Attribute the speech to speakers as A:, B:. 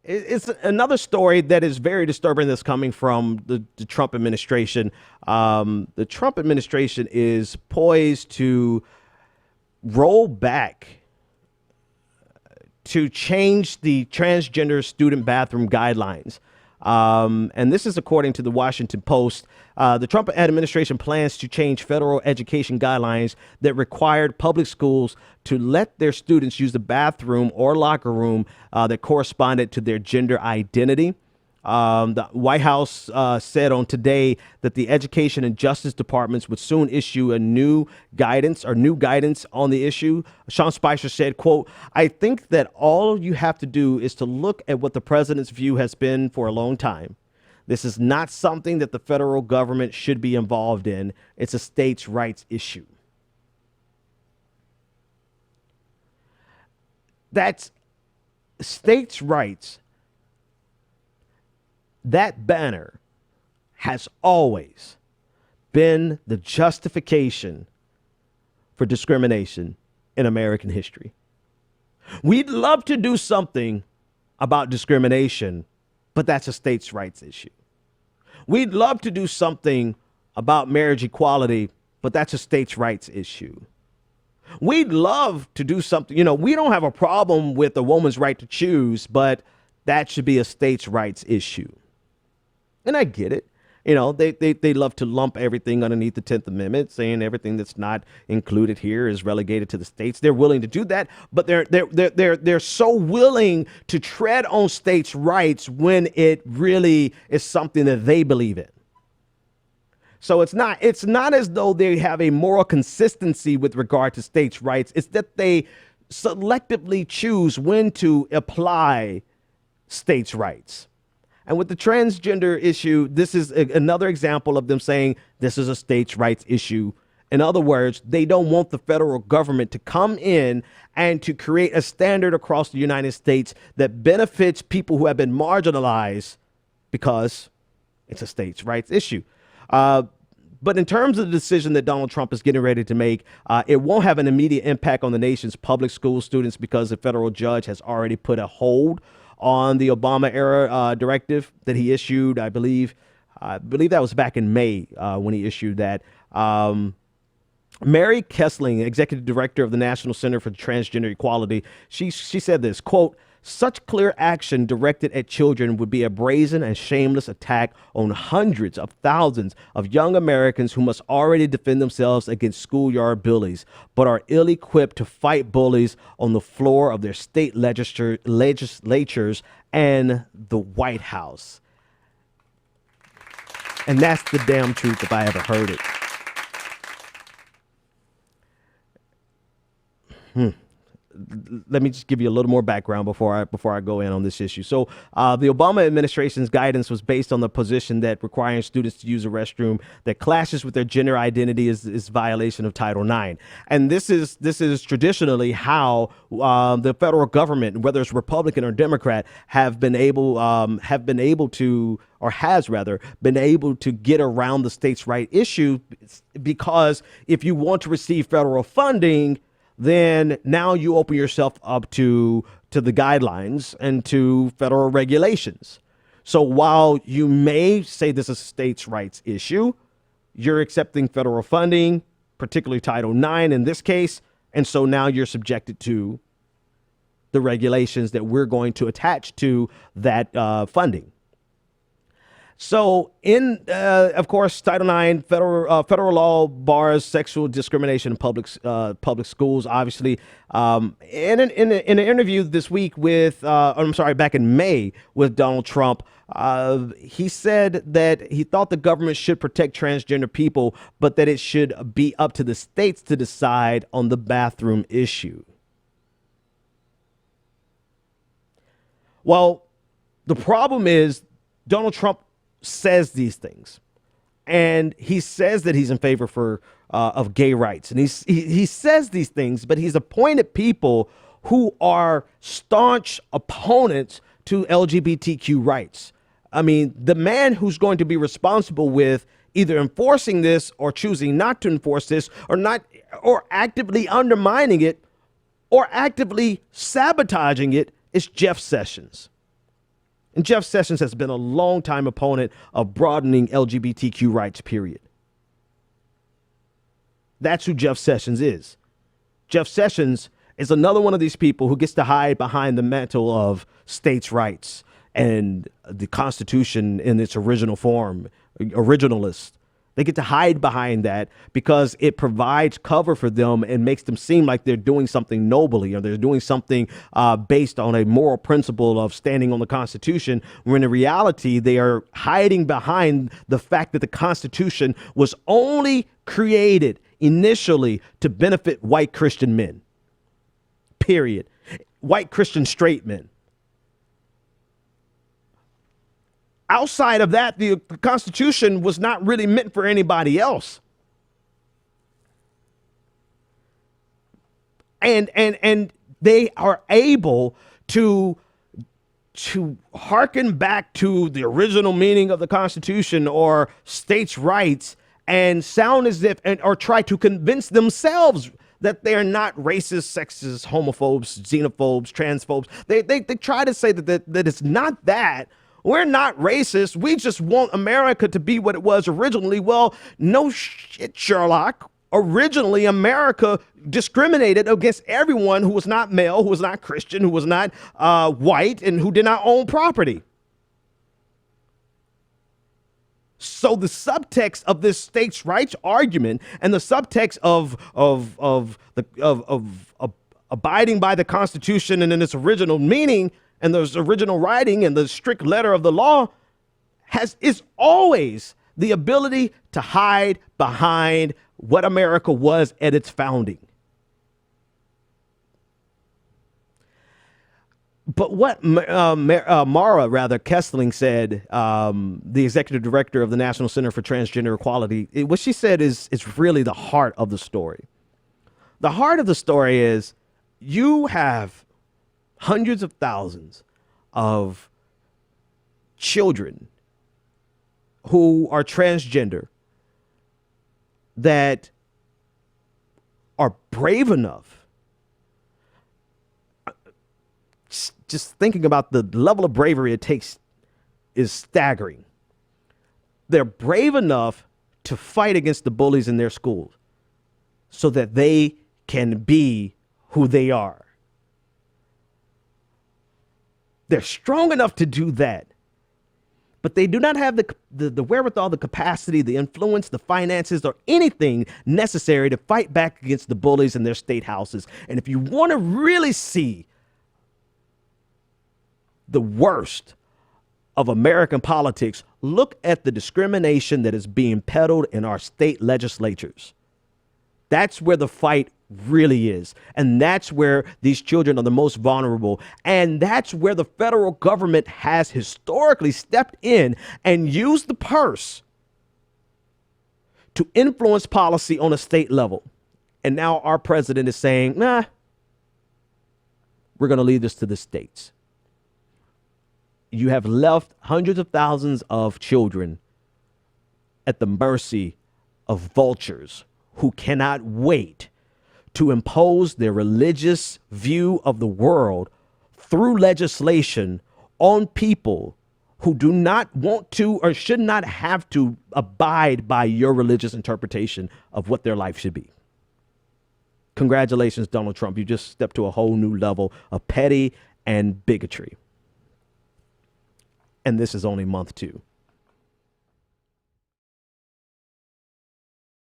A: It's another story that is very disturbing that's coming from the Trump administration. The Trump administration is poised to roll back to change the transgender student bathroom guidelines. And this is according to the Washington Post. The Trump administration plans to change federal education guidelines that required public schools to let their students use the bathroom or locker room that corresponded to their gender identity. The White House said on Today that the Education and Justice Departments would soon issue a new guidance on the issue. Sean Spicer said, quote, "I think that all you have to do is to look at what the president's view has been for a long time. This is not something that the federal government should be involved in. It's a states' rights issue." That's states' rights. That banner has always been the justification for discrimination in American history. We'd love to do something about discrimination, but that's a states' rights issue. We'd love to do something about marriage equality, but that's a states' rights issue. We'd love to do something, we don't have a problem with a woman's right to choose, but that should be a states' rights issue. And I get it. They love to lump everything underneath the 10th Amendment, saying everything that's not included here is relegated to the states. They're willing to do that, but they're so willing to tread on states' rights when it really is something that they believe in. So it's not as though they have a moral consistency with regard to states' rights. It's that they selectively choose when to apply states' rights. And with the transgender issue, this is another example of them saying this is a states' rights issue. In other words, they don't want the federal government to come in and to create a standard across the United States that benefits people who have been marginalized because it's a states' rights issue. But in terms of the decision that Donald Trump is getting ready to make, it won't have an immediate impact on the nation's public school students because a federal judge has already put a hold on the Obama era directive that he issued. I believe that was back in May when he issued that. Mary Kessling, executive director of the National Center for Transgender Equality, she said this, quote, "Such clear action directed at children would be a brazen and shameless attack on hundreds of thousands of young Americans who must already defend themselves against schoolyard bullies, but are ill-equipped to fight bullies on the floor of their state legislatures and the White House." And that's the damn truth if I ever heard it. Let me just give you a little more background before I go in on this issue. So the Obama administration's guidance was based on the position that requiring students to use a restroom that clashes with their gender identity is violation of Title IX. And this is traditionally how the federal government, whether it's Republican or Democrat, has been able to get around the states' right issue, because if you want to receive federal funding, then now you open yourself up to the guidelines and to federal regulations. So while you may say this is a states' rights issue, you're accepting federal funding, particularly Title IX in this case. And so now you're subjected to the regulations that we're going to attach to that funding. So of course, Title IX, federal law bars sexual discrimination in public schools, obviously. In an interview this week back in May with Donald Trump, he said that he thought the government should protect transgender people, but that it should be up to the states to decide on the bathroom issue. Well, the problem is Donald Trump says these things, and he says that he's in favor of gay rights, and he says these things, but he's appointed people who are staunch opponents to LGBTQ rights. I mean, the man who's going to be responsible with either enforcing this or choosing not to enforce this, or actively undermining it or actively sabotaging it, is Jeff Sessions. And Jeff Sessions has been a longtime opponent of broadening LGBTQ rights, period. That's who Jeff Sessions is. Jeff Sessions is another one of these people who gets to hide behind the mantle of states' rights and the Constitution in its original form, originalist. They get to hide behind that because it provides cover for them and makes them seem like they're doing something nobly or they're doing something based on a moral principle of standing on the Constitution, when in reality, they are hiding behind the fact that the Constitution was only created initially to benefit white Christian men, period. White Christian straight men. Outside of that, the Constitution was not really meant for anybody else. And they are able to hearken back to the original meaning of the Constitution or states' rights and sound as if, or try to convince themselves that they are not racist, sexist, homophobes, xenophobes, transphobes. They try to say that it's not that. We're not racist. We just want America to be what it was originally. Well, no shit, Sherlock. Originally, America discriminated against everyone who was not male, who was not Christian, who was not white, and who did not own property. So the subtext of this states' rights argument and the subtext of abiding by the Constitution and in its original meaning and the original writing and the strict letter of the law is always the ability to hide behind what America was at its founding. But what Mara Kessling said, the executive director of the National Center for Transgender Equality, what she said is really the heart of the story. The heart of the story is you have hundreds of thousands of children who are transgender that are brave enough. Just thinking about the level of bravery it takes is staggering. They're brave enough to fight against the bullies in their schools so that they can be who they are. They're strong enough to do that, but they do not have the wherewithal, the capacity, the influence, the finances, or anything necessary to fight back against the bullies in their state houses. And if you want to really see the worst of American politics, look at the discrimination that is being peddled in our state legislatures. That's where the fight really is. And that's where these children are the most vulnerable. And that's where the federal government has historically stepped in and used the purse to influence policy on a state level. And now our president is saying, nah, we're going to leave this to the states. You have left hundreds of thousands of children at the mercy of vultures who cannot wait to impose their religious view of the world through legislation on people who do not want to or should not have to abide by your religious interpretation of what their life should be. Congratulations, Donald Trump. You just stepped to a whole new level of petty and bigotry. And this is only month 2.